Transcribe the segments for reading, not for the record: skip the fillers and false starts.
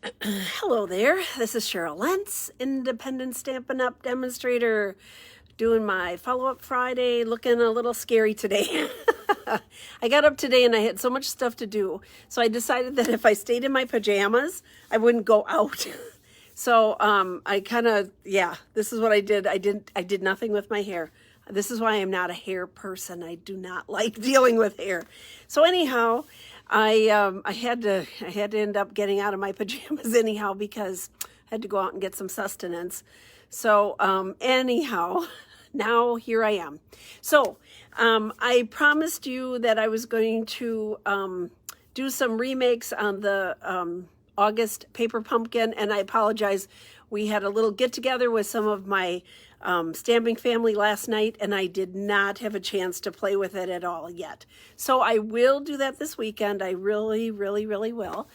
Hello there, this is Cheryl Lentz, independent Stampin' Up! Demonstrator, doing my follow-up Friday, looking a little scary today. I got up today and I had so much stuff to do, so I decided that if I stayed in my pajamas, I wouldn't go out. So I kind of, this is what I did. I did nothing with my hair. This is why I'm not a hair person. I do not like dealing with hair. So anyhow, I had to end up getting out of my pajamas anyhow because I had to go out and get some sustenance. So anyhow, now here I am. So I promised you that I was going to do some remakes on the August paper pumpkin, and I apologize. We had a little get together with some of my stamping family last night, and I did not have a chance to play with it at all yet. So I will do that this weekend. I really, really, really will.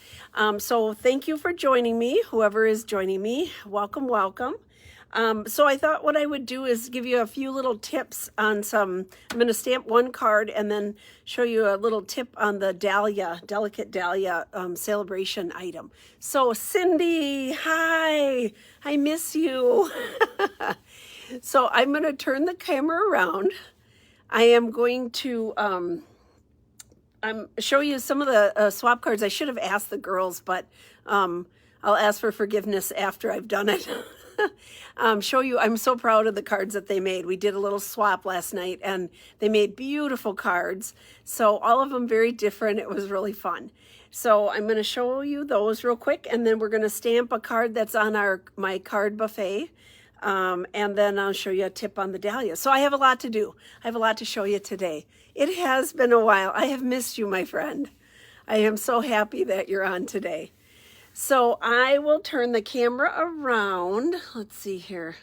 So thank you for joining me. Whoever is joining me, welcome, welcome. So I thought what I would do is give you a few little tips on I'm going to stamp one card and then show you a little tip on the dahlia, delicate dahlia celebration item. So Cindy, hi, I miss you. So I'm going to turn the camera around. I am going to show you some of the swap cards. I should have asked the girls, but I'll ask for forgiveness after I've done it. Show you, I'm so proud of the cards that they made. We did a little swap last night and they made beautiful cards. So all of them very different. It was really fun. So I'm going to show you those real quick, and then we're going to stamp a card that's on my card buffet. And then I'll show you a tip on the dahlia. So I have a lot to do. I have a lot to show you today. It has been a while. I have missed you, my friend. I am so happy that you're on today. So I will turn the camera around. Let's see here.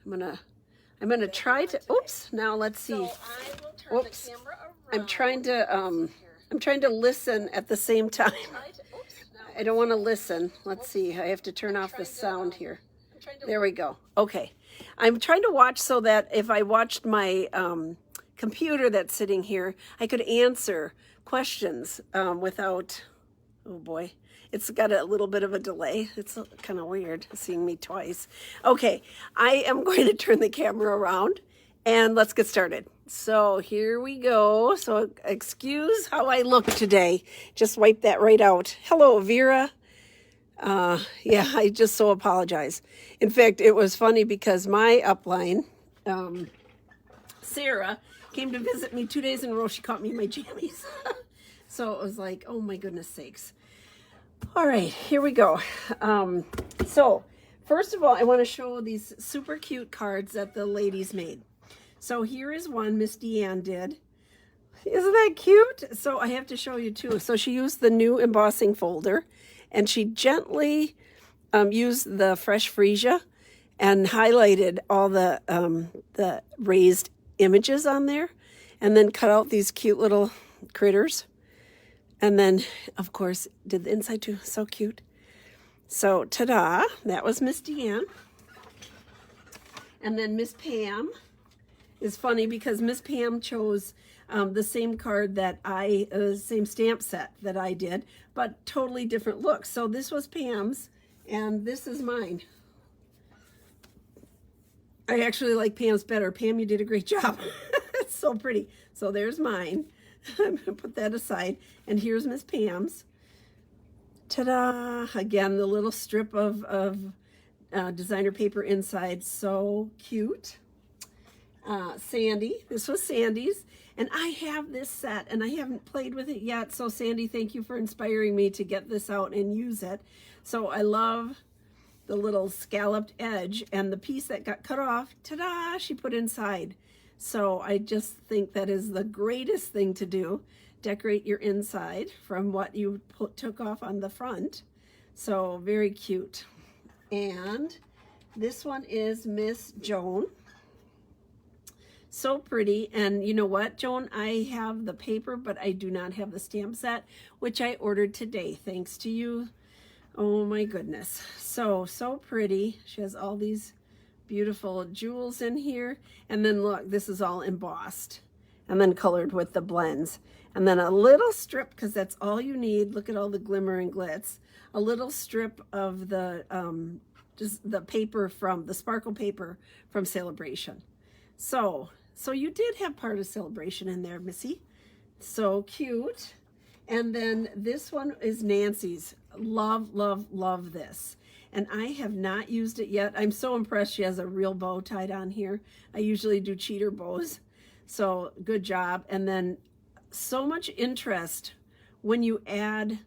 I'm gonna try to, oops, now let's see. Oops. I'm trying to listen at the same time. I don't want to listen. Let's see. I have to turn off the sound here. There we go. Okay. I'm trying to watch so that if I watched my computer that's sitting here, I could answer questions without, oh boy, it's got a little bit of a delay. It's kind of weird seeing me twice. Okay, I am going to turn the camera around and let's get started. So here we go. So excuse how I look today. Just wipe that right out. Hello, Vera. Yeah, I just so apologize. In fact, it was funny because my upline, Sarah, came to visit me 2 days in a row. She caught me in my jammies. So it was like, oh my goodness sakes. All right, here we go. So first of all, I want to show these super cute cards that the ladies made. So here is one Miss Deanne did. Isn't that cute? So I have to show you too. So she used the new embossing folder, and she gently used the fresh freesia and highlighted all the raised images on there, and then cut out these cute little critters. And then, of course, did the inside too. So cute. So, ta-da, that was Miss Deanne. And then Miss Pam is funny because Miss Pam chose the same card that same stamp set that I did, but totally different looks. So this was Pam's, and this is mine. I actually like Pam's better. Pam, you did a great job. It's so pretty. So there's mine. I'm going to put that aside. And here's Miss Pam's. Ta-da! Again, the little strip of designer paper inside. So cute. Sandy. This was Sandy's. And I have this set, and I haven't played with it yet. So Sandy, thank you for inspiring me to get this out and use it. So I love the little scalloped edge, and the piece that got cut off, ta-da, she put inside. So I just think that is the greatest thing to do. Decorate your inside from what you took off on the front. So very cute. And this one is Miss Joan. So pretty. And you know what, Joan? I have the paper, but I do not have the stamp set, which I ordered today. Thanks to you. Oh my goodness. So pretty. She has all these beautiful jewels in here, and then look, this is all embossed and then colored with the blends, and then a little strip because that's all you need. Look at all the glimmer and glitz, a little strip of the just the paper from the sparkle paper from Celebration. So you did have part of Celebration in there, Missy. So cute. And then this one is Nancy's. Love, love, love this. And I have not used it yet. I'm so impressed she has a real bow tied on here. I usually do cheater bows. So good job. And then so much interest when you add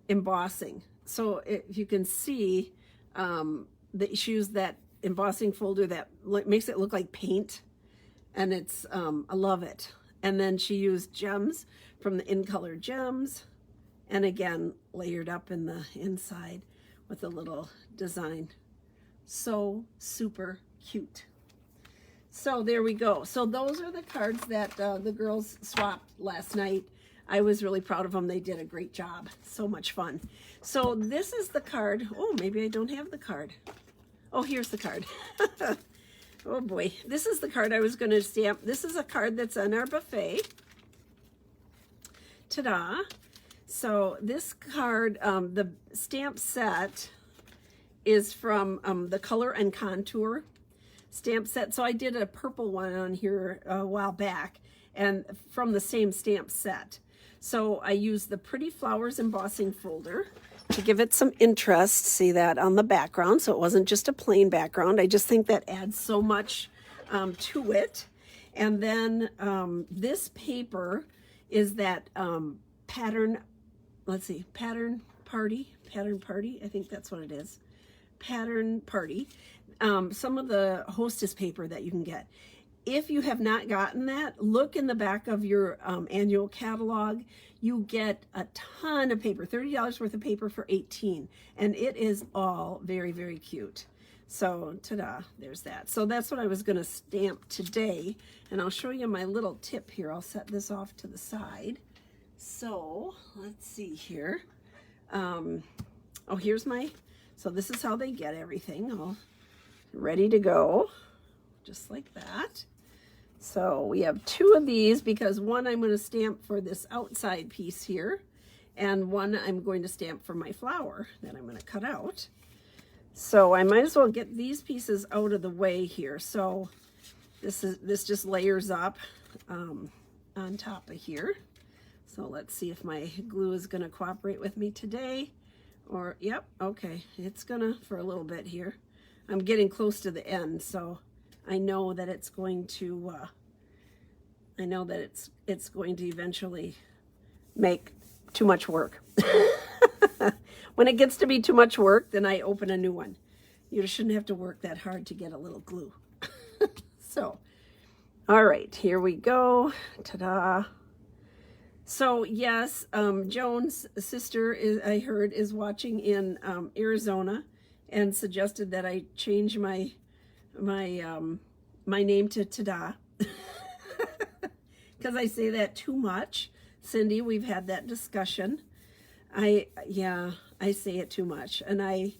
embossing. So if you can see that she used that embossing folder that makes it look like paint. And it's, I love it. And then she used gems from the In Color Gems. And again, layered up in the inside with a little design. So super cute. So there we go. So those are the cards that the girls swapped last night. I was really proud of them. They did a great job. So much fun. So this is the card. Oh, maybe I don't have the card. Oh, here's the card. Oh boy. This is the card I was going to stamp. This is a card that's on our buffet. Ta-da. So this card, the stamp set is from the Color and Contour stamp set. So I did a purple one on here a while back and from the same stamp set. So I used the Pretty Flowers embossing folder to give it some interest. See that on the background. So it wasn't just a plain background. I just think that adds so much to it. And then this paper is that pattern, let's see, pattern party, I think that's what it is. Pattern party. Some of the hostess paper that you can get. If you have not gotten that, look in the back of your annual catalog. You get a ton of paper, $30 worth of paper for $18. And it is all very, very cute. So, ta-da, there's that. So that's what I was going to stamp today. And I'll show you my little tip here. I'll set this off to the side. So, let's see here. Oh, here's my, so this is how they get everything all ready to go. Just like that. So we have two of these because one I'm going to stamp for this outside piece here. And one I'm going to stamp for my flower that I'm going to cut out. So I might as well get these pieces out of the way here. So this just layers up on top of here. So let's see if my glue is going to cooperate with me today. Or, yep, okay, it's gonna for a little bit here. I'm getting close to the end, so I know that it's going to, it's going to eventually make too much work. When it gets to be too much work, then I open a new one. You shouldn't have to work that hard to get a little glue. So, all right, here we go. Ta-da. So yes, Joan's sister, I heard, is watching in Arizona and suggested that I change my name to Ta-da. Because I say that too much. Cindy, we've had that discussion. I say it too much. And I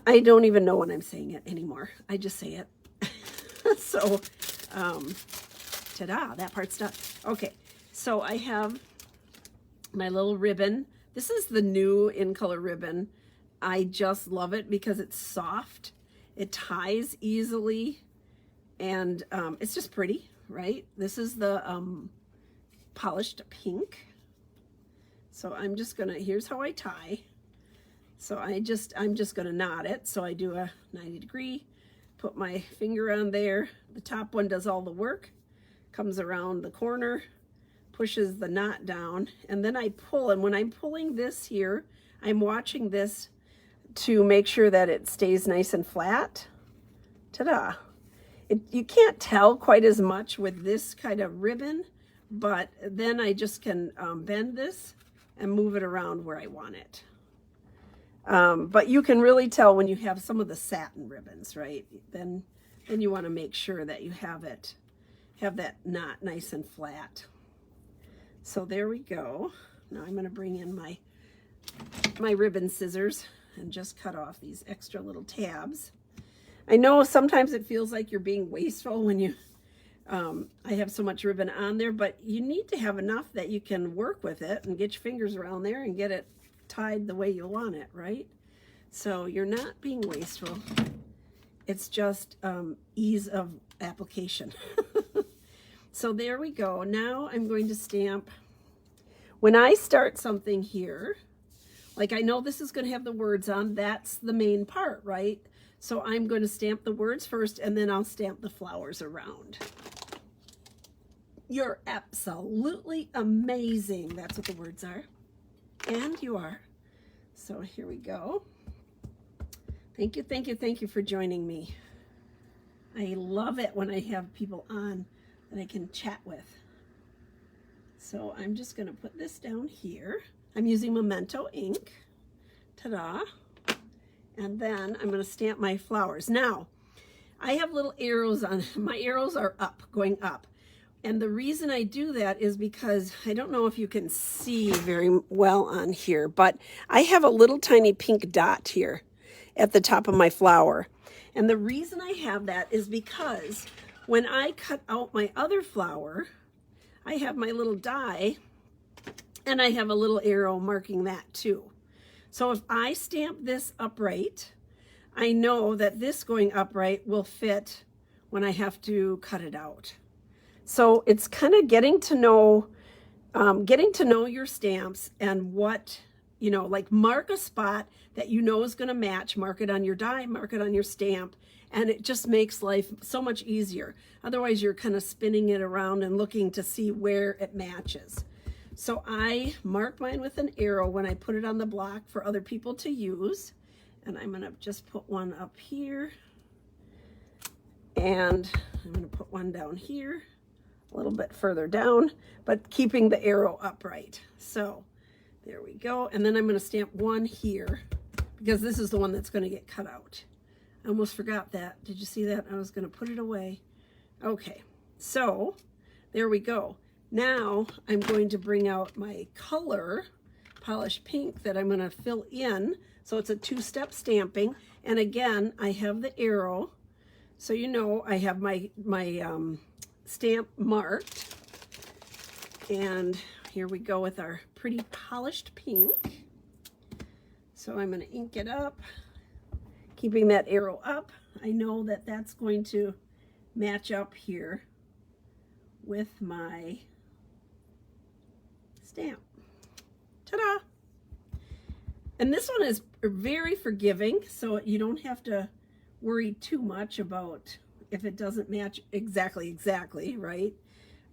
don't even know when I'm saying it anymore. I just say it. So, ta-da, that part's done. Okay, so I have my little ribbon. This is the new In Color ribbon. I just love it because it's soft. It ties easily. And it's just pretty, right? This is the polished pink. So I'm just gonna, here's how I tie. So I'm just gonna knot it. So I do a 90 degree, put my finger on there. The top one does all the work, comes around the corner, pushes the knot down, and then I pull. And when I'm pulling this here, I'm watching this to make sure that it stays nice and flat. Ta-da. You can't tell quite as much with this kind of ribbon, but then I just can bend this and move it around where I want it. But you can really tell when you have some of the satin ribbons, right? Then you want to make sure that you have that knot nice and flat. So there we go. Now I'm going to bring in my ribbon scissors and just cut off these extra little tabs. I know sometimes it feels like you're being wasteful when you, I have so much ribbon on there, but you need to have enough that you can work with it and get your fingers around there and get it tied the way you want it, right? So you're not being wasteful. It's just ease of application. So there we go. Now I'm going to stamp. When I start something here, like I know this is going to have the words on, that's the main part, right? So I'm going to stamp the words first, and then I'll stamp the flowers around. You're absolutely amazing. That's what the words are. And you are. So here we go. Thank you, thank you, thank you for joining me. I love it when I have people on that I can chat with. So I'm just going to put this down here. I'm using Memento ink. Ta-da. And then I'm going to stamp my flowers. Now, I have little arrows on. My arrows are up, going up. And the reason I do that is because I don't know if you can see very well on here, but I have a little tiny pink dot here at the top of my flower. And the reason I have that is because when I cut out my other flower, I have my little die and I have a little arrow marking that too. So if I stamp this upright, I know that this going upright will fit when I have to cut it out. So it's kind of getting to know your stamps and what, you know, like mark a spot that you know is going to match, mark it on your die, mark it on your stamp, and it just makes life so much easier. Otherwise, you're kind of spinning it around and looking to see where it matches. So I mark mine with an arrow when I put it on the block for other people to use. And I'm going to just put one up here. And I'm going to put one down here, a little bit further down, but keeping the arrow upright. So there we go. And then I'm going to stamp one here because this is the one that's going to get cut out. I almost forgot that. Did you see that? I was going to put it away. Okay, so there we go. Now I'm going to bring out my color, polished pink, that I'm going to fill in. So it's a two-step stamping. And again, I have the arrow. So you know I have my stamp marked. And here we go with our pretty polished pink. So I'm going to ink it up, keeping that arrow up. I know that that's going to match up here with my stamp. Ta-da! And this one is very forgiving, so you don't have to worry too much about if it doesn't match exactly, right?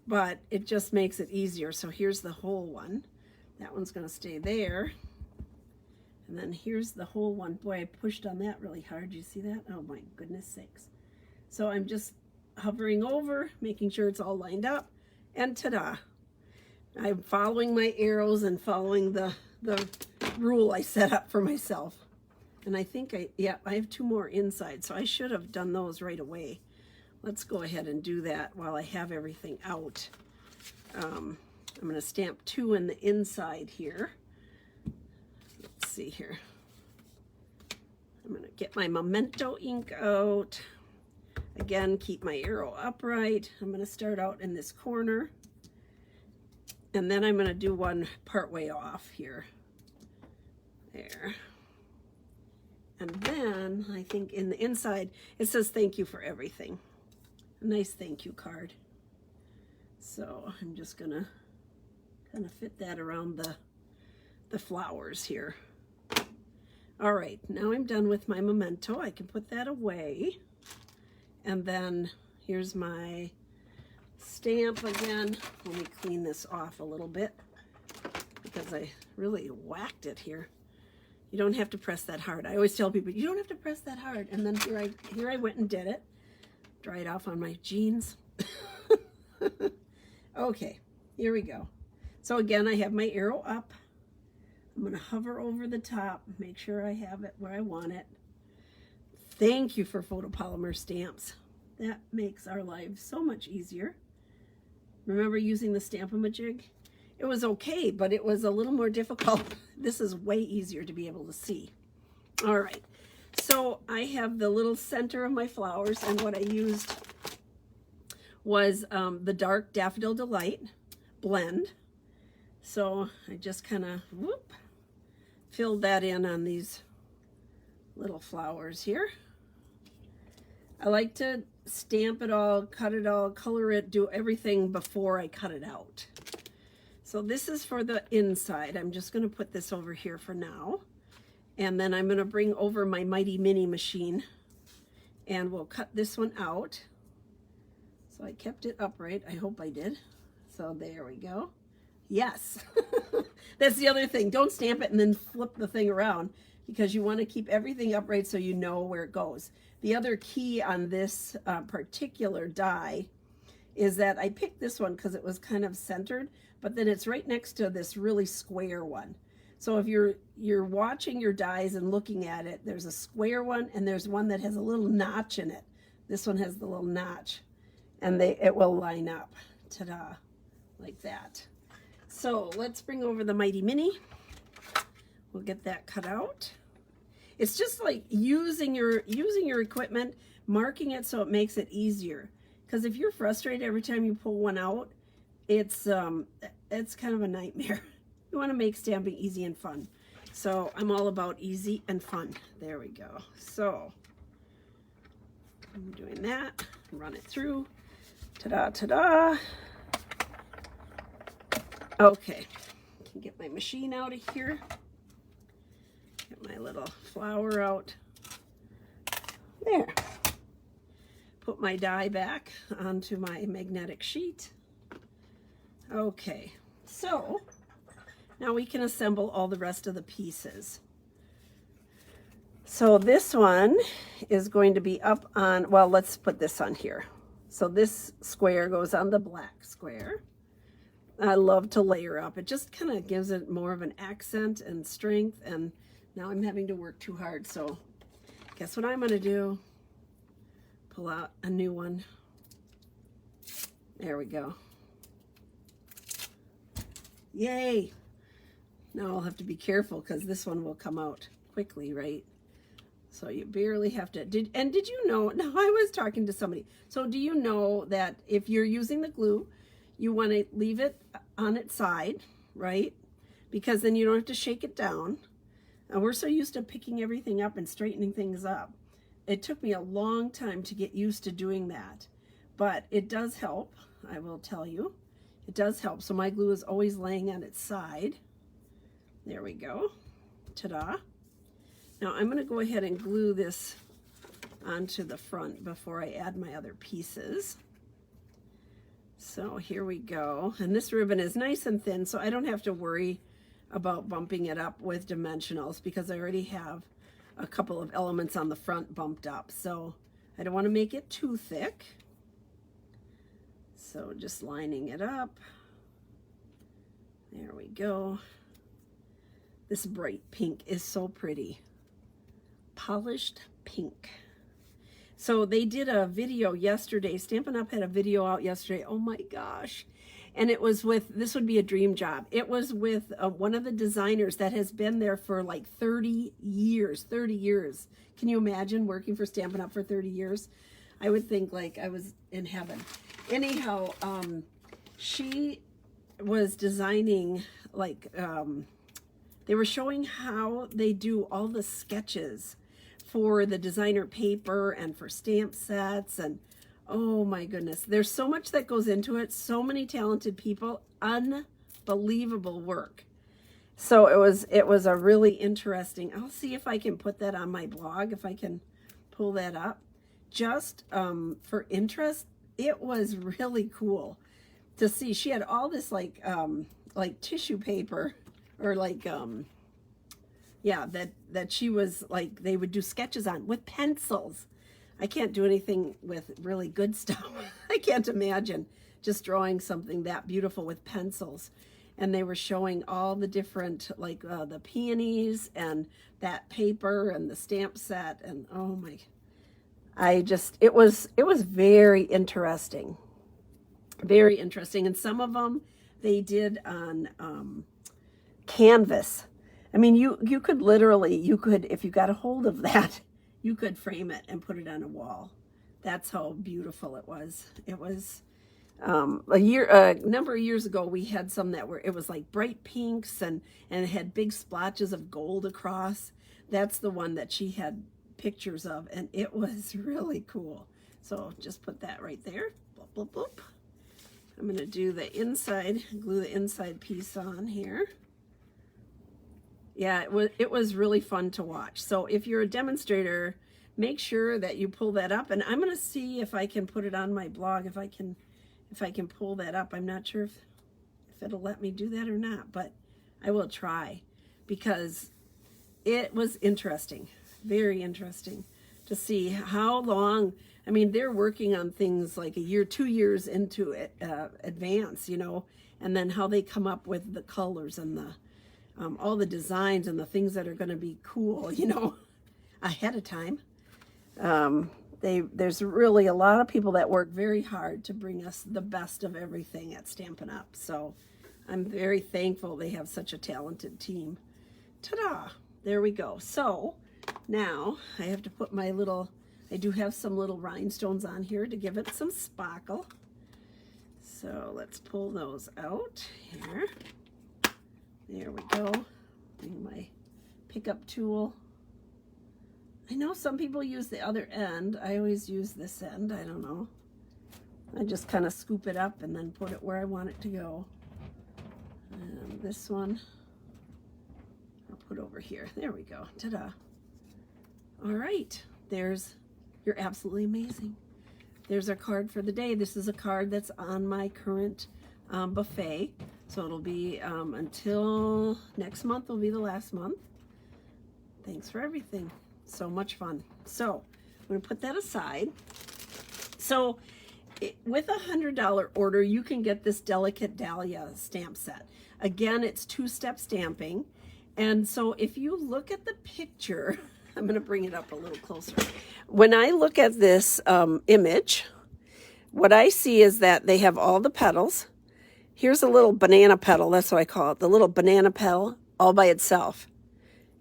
But it just makes it easier. So here's the whole one. That one's going to stay there. And then here's the whole one. Boy, I pushed on that really hard. You see that? Oh my goodness sakes. So I'm just hovering over, making sure it's all lined up, and ta-da. I'm following my arrows and following the rule I set up for myself. And I think I have two more inside, so I should have done those right away. Let's go ahead and do that while I have everything out. I'm going to stamp two in the inside here. Let's see here. I'm going to get my Memento ink out. Again, keep my arrow upright. I'm going to start out in this corner. And then I'm going to do one part way off here. There. And then I think in the inside, it says thank you for everything. A nice thank you card. So I'm just going to kind of fit that around the flowers here. All right, now I'm done with my Memento. I can put that away. And then here's my stamp again. Let me clean this off a little bit because I really whacked it here. You don't have to press that hard. I always tell people, you don't have to press that hard. And then here I went and did it. Dried off on my jeans. Okay, here we go. So again, I have my arrow up. I'm going to hover over the top, make sure I have it where I want it. Thank you for photopolymer stamps. That makes our lives so much easier. Remember using the Stamp-A-Majig? It was okay, but it was a little more difficult. This is way easier to be able to see. All right, so I have the little center of my flowers, and what I used was the dark Daffodil Delight blend. So I just kind of filled that in on these little flowers here. I like to stamp it all, cut it all, color it, do everything before I cut it out. So this is for the inside. I'm just going to put this over here for now. And then I'm going to bring over my Mighty Mini machine and we'll cut this one out. So I kept it upright. I hope I did. So there we go. Yes. That's the other thing. Don't stamp it and then flip the thing around, because you want to keep everything upright so you know where it goes. The other key on this particular die is that I picked this one because it was kind of centered, but then it's right next to this really square one. So if you're watching your dies and looking at it, there's a square one and there's one that has a little notch in it. This one has the little notch, and it will line up. Ta-da, like that. So let's bring over the Mighty Mini. We'll get that cut out. It's just like using your equipment, marking it so it makes it easier. Because if you're frustrated every time you pull one out, it's kind of a nightmare. You want to make stamping easy and fun. So I'm all about easy and fun. There we go. So I'm doing that. Run it through. Ta-da, ta-da. Okay. I can get my machine out of here. Get my little flower out. There. Put my die back onto my magnetic sheet. Okay, so now we can assemble all the rest of the pieces. So this one is going to be up on, well, let's put this on here. So this square goes on the black square. I love to layer up. It just kind of gives it more of an accent and strength, and now I'm having to work too hard, so guess what I'm going to do? Pull out a new one. There we go. Yay! Now I'll have to be careful because this one will come out quickly, right? So you barely have to. Did you know? Now I was talking to somebody. So do you know that if you're using the glue, you want to leave it on its side, right? Because then you don't have to shake it down. And we're so used to picking everything up and straightening things up. It took me a long time to get used to doing that, but it does help, I will tell you. It does help. So my glue is always laying on its side. There we go. Ta-da. Now I'm going to go ahead and glue this onto the front before I add my other pieces. So here we go. And this ribbon is nice and thin, so I don't have to worry about bumping it up with dimensionals because I already have a couple of elements on the front bumped up. So I don't want to make it too thick. So just lining it up. There we go. This bright pink is so pretty. Polished pink. So they did a video yesterday. Stampin' Up! Had a video out yesterday. Oh my gosh. And it was with, this would be a dream job. It was with one of the designers that has been there for like 30 years. 30 years. Can you imagine working for Stampin' Up! For 30 years? I would think like I was in heaven. Anyhow, she was designing like, they were showing how they do all the sketches for the designer paper and for stamp sets, and oh my goodness, there's so much that goes into it. So many talented people, unbelievable work. So it was a really interesting. I'll see if I can put that on my blog, if I can pull that up. Just for interest, it was really cool to see. She had all this like tissue paper, or like yeah, that she was like, they would do sketches on with pencils. I can't do anything with really good stuff. I can't imagine just drawing something that beautiful with pencils. And they were showing all the different, like the peonies and that paper and the stamp set, and oh my, it was very interesting. Very interesting. And some of them they did on canvas. I mean, you could literally, if you got a hold of that, you could frame it and put it on a wall. That's how beautiful it was. It was A number of years ago, we had some that were, it was like bright pinks and it had big splotches of gold across. That's the one that she had pictures of, and it was really cool. So just put that right there. Bloop, bloop, bloop. I'm going to do the inside, glue the inside piece on here. Yeah, it was really fun to watch. So if you're a demonstrator, make sure that you pull that up, and I'm going to see if I can put it on my blog, if I can pull that up. I'm not sure if it'll let me do that or not, but I will try, because it was interesting, very interesting to see how long. I mean, they're working on things like a year, 2 years into it, advance, you know, and then how they come up with the colors and the all the designs and the things that are going to be cool, you know, ahead of time. There's really a lot of people that work very hard to bring us the best of everything at Stampin' Up. So I'm very thankful they have such a talented team. Ta-da! There we go. So now I have to put my little, I do have some little rhinestones on here to give it some sparkle. So let's pull those out here. There we go. Bring my pickup tool. I know some people use the other end. I always use this end. I don't know. I just kind of scoop it up and then put it where I want it to go. And this one, I'll put over here. There we go. Ta-da. All right. You're absolutely amazing. There's our card for the day. This is a card that's on my current buffet. So it'll be until next month will be the last month. Thanks for everything. So much fun. So I'm going to put that aside. So with a $100 order, you can get this Delicate Dahlia stamp set. Again, it's two-step stamping. And so if you look at the picture, I'm going to bring it up a little closer. When I look at this image, what I see is that they have all the petals. Here's a little banana petal, that's what I call it, the little banana petal all by itself.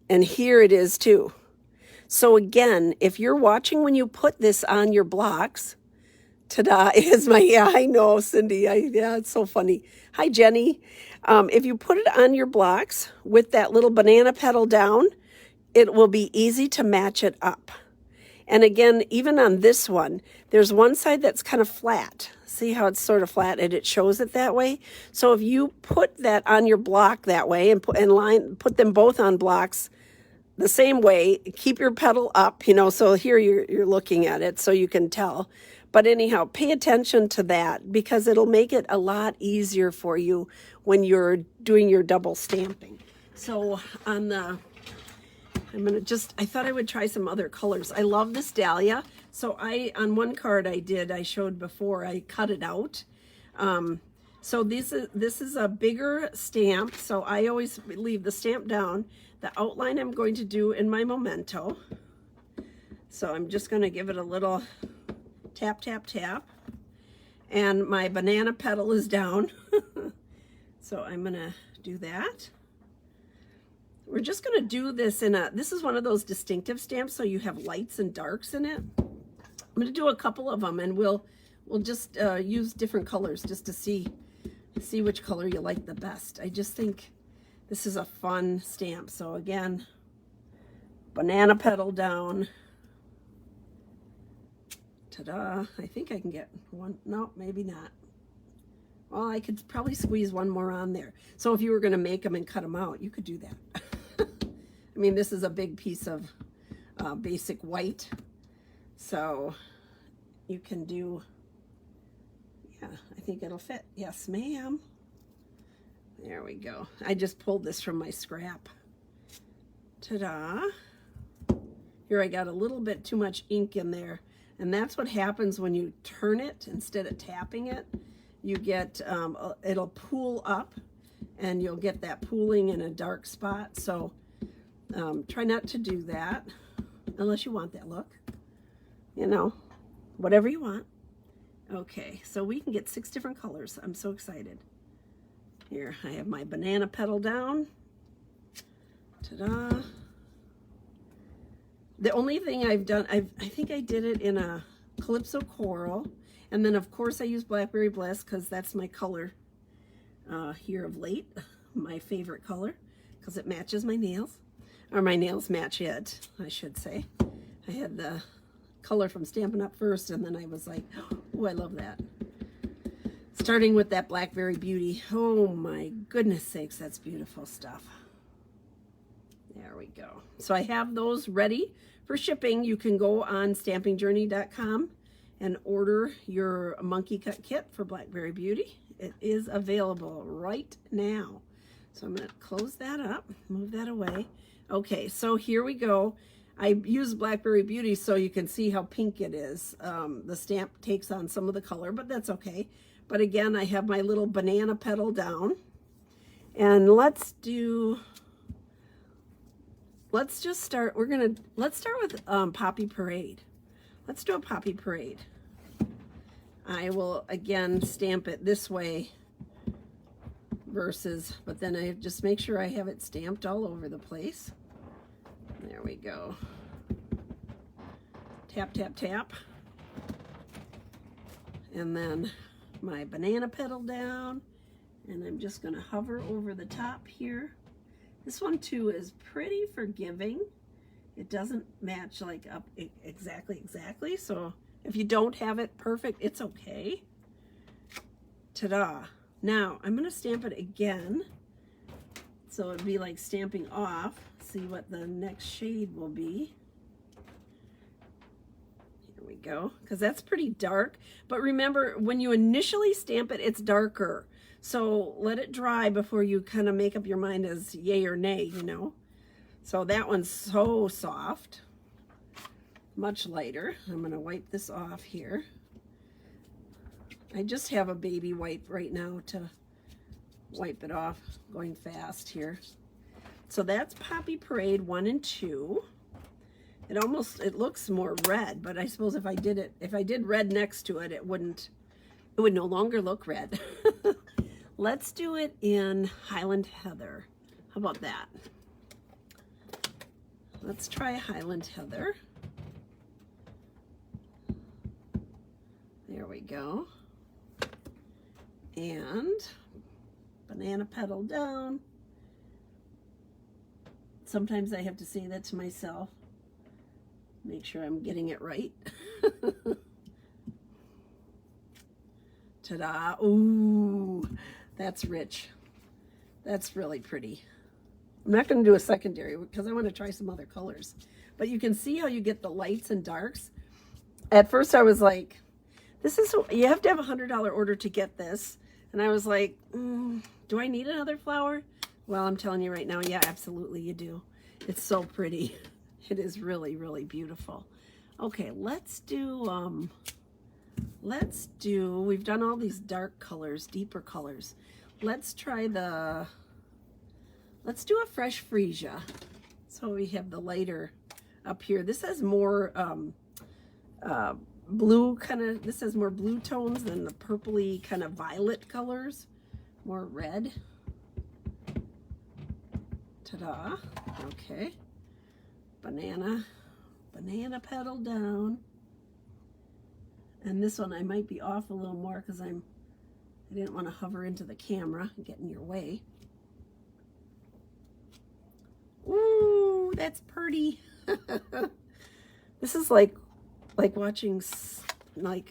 And here it is too. So again, if you're watching when you put this on your blocks, ta-da, is my, yeah, I know, Cindy, yeah, it's so funny. Hi, Jenny. If you put it on your blocks with that little banana petal down, it will be easy to match it up. And again, even on this one, there's one side that's kind of flat. See how it's sort of flat and it shows it that way? So if you put that on your block that way and put them both on blocks the same way, keep your petal up, you know, so here you're looking at it so you can tell. But anyhow, pay attention to that because it'll make it a lot easier for you when you're doing your double stamping. So on the, I thought I would try some other colors. I love this dahlia. So on one card I showed before, I cut it out. So this is a bigger stamp. So I always leave the stamp down. The outline I'm going to do in my memento. So I'm just going to give it a little tap, tap, tap. And my banana petal is down. So I'm going to do that. We're just going to do this this is one of those distinctive stamps, so you have lights and darks in it. I'm going to do a couple of them, and we'll just use different colors just to see which color you like the best. I just think this is a fun stamp. So again, banana petal down. Ta-da. I think I can get one. No, maybe not. Well, I could probably squeeze one more on there. So if you were going to make them and cut them out, you could do that. I mean, this is a big piece of basic white. So you can do, yeah, I think it'll fit. Yes, ma'am. There we go. I just pulled this from my scrap. Ta-da. Here I got a little bit too much ink in there. And that's what happens when you turn it instead of tapping it. You get, it'll pool up and you'll get that pooling in a dark spot. So try not to do that unless you want that look, you know, whatever you want. Okay, so we can get 6 different colors. I'm so excited. Here, I have my banana petal down. Ta-da. The only thing I've done, I think I did it in a Calypso Coral, And then of course I use Blackberry Bliss because that's my color here of late, my favorite color, because it matches my nails, or my nails match it, I should say. I had the color from Stampin' Up! First, and then I was like, oh, I love that. Starting with that Blackberry Beauty. Oh my goodness sakes, that's beautiful stuff. There we go. So I have those ready for shipping. You can go on stampingjourney.com and order your monkey cut kit for Blackberry Beauty. It is available right now. So I'm going to close that up, move that away. Okay, so here we go. I use Blackberry Beauty so you can see how pink it is. The stamp takes on some of the color, but that's okay. But again, I have my little banana petal down. And let's just start. Let's start with Poppy Parade. Let's do a Poppy Parade. I will again stamp it this way but then I just make sure I have it stamped all over the place. There we go. Tap, tap, tap. And then my banana petal down, and I'm just going to hover over the top here. This one too is pretty forgiving. It doesn't match like up exactly. So if you don't have it perfect, it's okay. Ta-da. Now I'm going to stamp it again. So it'd be like stamping off. See what the next shade will be. Here we go. Because that's pretty dark. But remember, when you initially stamp it, it's darker. So let it dry before you kind of make up your mind as yay or nay, you know. So that one's so soft. Much lighter. I'm going to wipe this off here. I just have a baby wipe right now to wipe it off, going fast here. So that's Poppy Parade 1 and 2. It looks more red, but I suppose if I did red next to it, it would no longer look red. Let's do it in Highland Heather. How about that? Let's try Highland Heather. There we go. And banana petal down. Sometimes I have to say that to myself. Make sure I'm getting it right. Ta-da. Ooh, that's rich. That's really pretty. I'm not going to do a secondary because I want to try some other colors. But you can see how you get the lights and darks. At first I was like, you have to have a $100 order to get this. And I was like, do I need another flower? Well, I'm telling you right now, yeah, absolutely you do. It's so pretty. It is really, really beautiful. Okay, let's do, we've done all these dark colors, deeper colors. Let's do a fresh freesia. So we have the lighter up here. This has more blue this has more blue tones than the purpley kind of violet colors. More red. Ta-da. Okay. Banana petal down. And this one I might be off a little more because I didn't want to hover into the camera and get in your way. Ooh, that's pretty. This is like watching I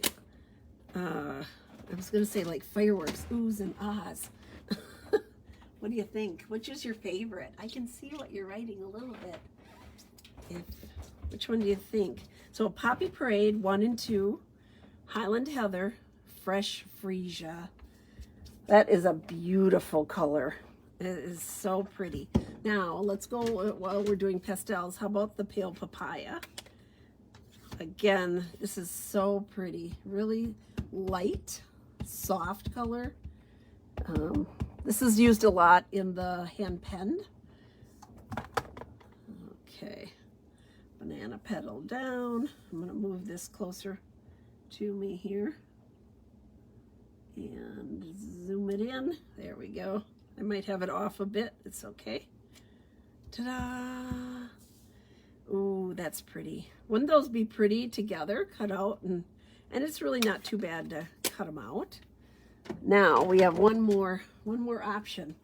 was gonna say like fireworks, oohs and ahs. What do you think? Which is your favorite? I can see what you're writing a little bit. Which one do you think? So Poppy Parade 1 and 2, Highland Heather, Fresh Freesia. That is a beautiful color. It is so pretty. Now let's go, while we're doing pastels, how about the Pale Papaya? Again, this is so pretty. Really light, soft color. This is used a lot in the hand pen. Okay, banana petal down. I'm going to move this closer to me here and zoom it in. There we go. I might have it off a bit. It's okay. Ta-da! Ooh, that's pretty. Wouldn't those be pretty together, cut out And it's really not too bad to cut them out. Now we have one more option.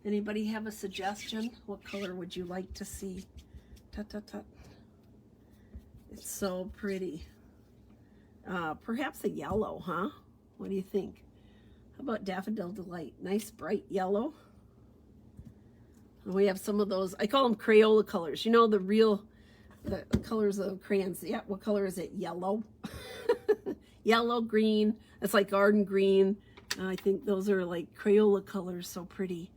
Anybody have a suggestion? What color would you like to see? Tut, tut, tut. It's so pretty. Perhaps a yellow, huh? What do you think? How about Daffodil Delight? Nice bright yellow. And we have some of those, I call them Crayola colors. You know, the colors of crayons. Yeah, what color is it? Yellow. Yellow, green. It's like garden green. I think those are like Crayola colors, so pretty.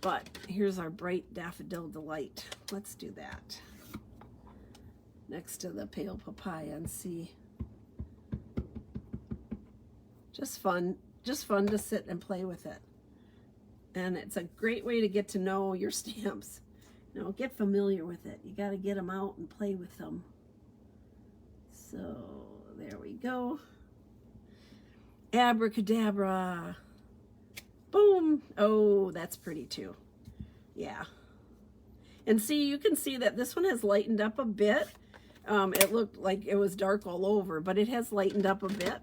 But here's our bright Daffodil Delight. Let's do that. Next to the pale papaya and see. Just fun to sit and play with it. And it's a great way to get to know your stamps. You know, get familiar with it. You got to get them out and play with them. So there we go. Abracadabra. Boom. Oh, that's pretty too. Yeah. And see, you can see that this one has lightened up a bit. It looked like it was dark all over, but it has lightened up a bit.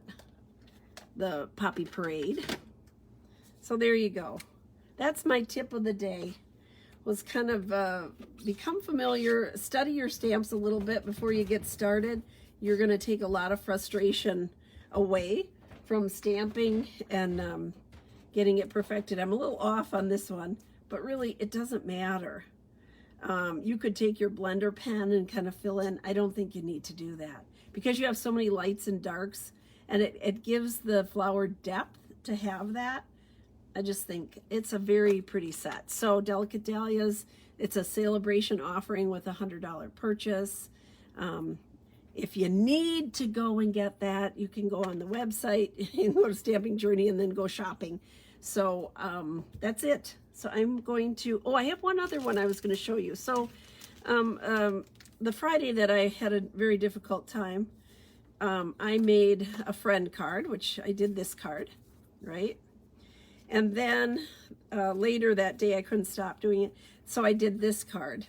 The Poppy Parade. So there you go. That's my tip of the day. Was kind of become familiar, study your stamps a little bit before you get started. You're going to take a lot of frustration away from stamping and getting it perfected. I'm a little off on this one, but really it doesn't matter. You could take your blender pen and kind of fill in. I don't think you need to do that because you have so many lights and darks, and it gives the flower depth to have that. I just think it's a very pretty set. So Delicate Dahlias, it's a celebration offering with a $100 purchase. If you need to go and get that, you can go on the website and go to Stamping Journey and then go shopping. So that's it. So I'm going to, I have one other one I was going to show you. So the Friday that I had a very difficult time, I made a friend card, which I did this card, right? And then later that day, I couldn't stop doing it. So I did this card.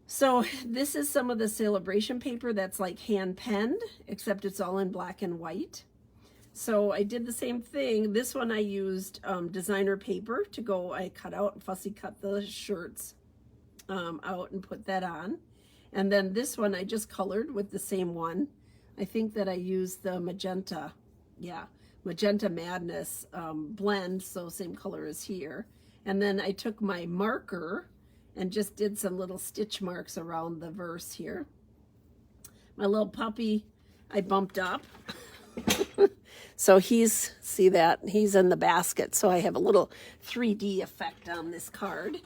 So this is some of the celebration paper that's like hand penned, except it's all in black and white. So I did the same thing. This one I used designer paper to go, I cut out and fussy cut the shirts out and put that on. And then this one I just colored with the same one. I think that I used the magenta, Magenta Madness blend, so same color as here. And then I took my marker and just did some little stitch marks around the verse here. My little puppy, I bumped up. So see that? He's in the basket. So I have a little 3D effect on this card.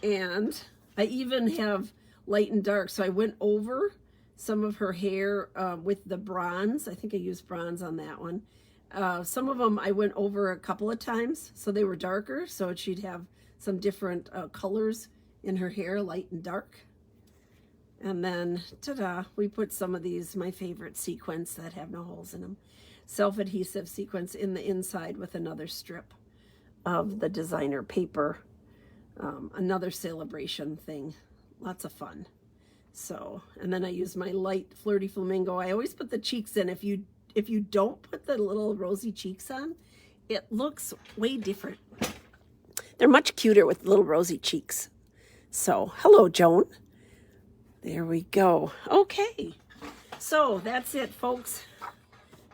And I even have light and dark. So I went over some of her hair with the bronze. I think I used bronze on that one. Some of them I went over a couple of times, so they were darker, so she'd have some different colors in her hair, light and dark. And then, ta-da, we put some of these, my favorite sequins that have no holes in them, self-adhesive sequins in the inside with another strip of the designer paper, another celebration thing, lots of fun. So, and then I use my light Flirty Flamingo. I always put the cheeks in. If you don't put the little rosy cheeks on, it looks way different. They're much cuter with little rosy cheeks. So, hello, Joan. There we go. Okay. So, that's it, folks.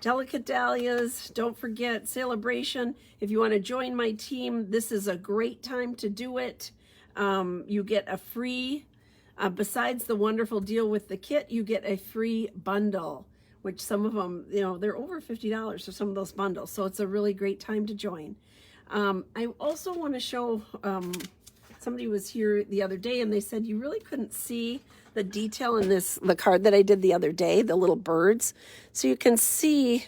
Delicate Dahlias. Don't forget, celebration. If you want to join my team, this is a great time to do it. You get a free, besides the wonderful deal with the kit, you get a free bundle, which some of them, they're over $50 for some of those bundles. So it's a really great time to join. I also want to show, somebody was here the other day and they said you really couldn't see the detail in the card that I did the other day, the little birds. So you can see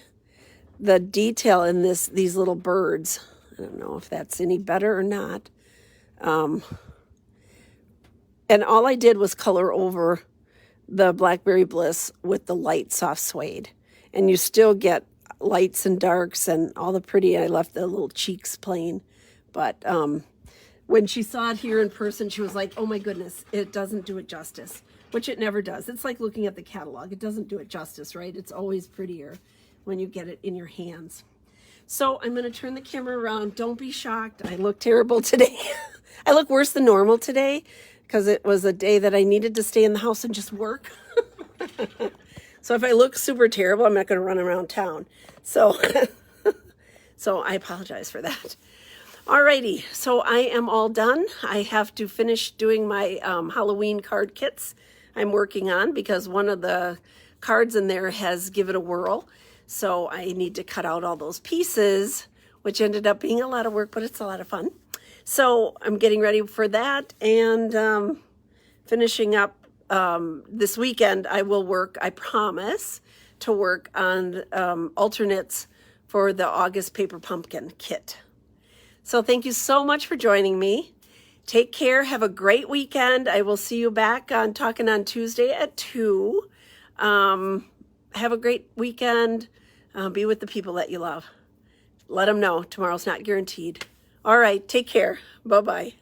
the detail in these little birds. I don't know if that's any better or not. And all I did was color over the Blackberry Bliss with the light soft suede. And you still get lights and darks and all the pretty. I left the little cheeks plain. But when she saw it here in person, she was like, oh my goodness, it doesn't do it justice, which it never does. It's like looking at the catalog. It doesn't do it justice, right? It's always prettier when you get it in your hands. So I'm going to turn the camera around. Don't be shocked. I look terrible today. I look worse than normal today because it was a day that I needed to stay in the house and just work. So if I look super terrible, I'm not going to run around town. So, so I apologize for that. Alrighty, so I am all done. I have to finish doing my Halloween card kits I'm working on because one of the cards in there has Give It a Whirl. So I need to cut out all those pieces, which ended up being a lot of work, but it's a lot of fun. So I'm getting ready for that and finishing up this weekend. I will work, I promise, to work on alternates for the August Paper Pumpkin kit. So thank you so much for joining me. Take care. Have a great weekend. I will see you back on Talking on Tuesday at 2. Have a great weekend. Be with the people that you love. Let them know tomorrow's not guaranteed. All right. Take care. Bye-bye.